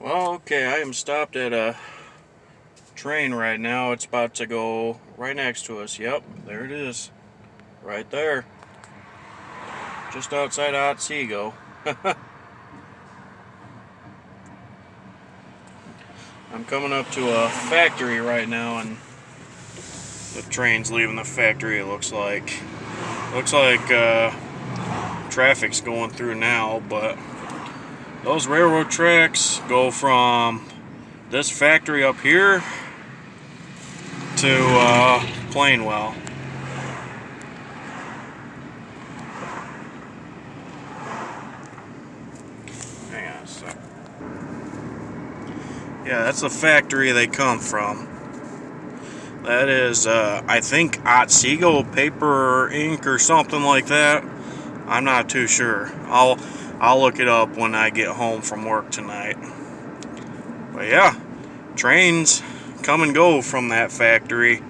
Well, okay, I am stopped at a train right now. It's about to go right next to us. Yep, there it is. Right there. Just outside Otsego. I'm coming up to a factory right now, and the train's leaving the factory, it looks like. Looks like traffic's going through now, but those railroad tracks go from this factory up here to Plainwell. Hang on a sec. Yeah, that's the factory they come from. That is, I think, Otsego Paper Ink or something like that. I'm not too sure. I'll look it up when I get home from work tonight. But yeah, trains come and go from that factory.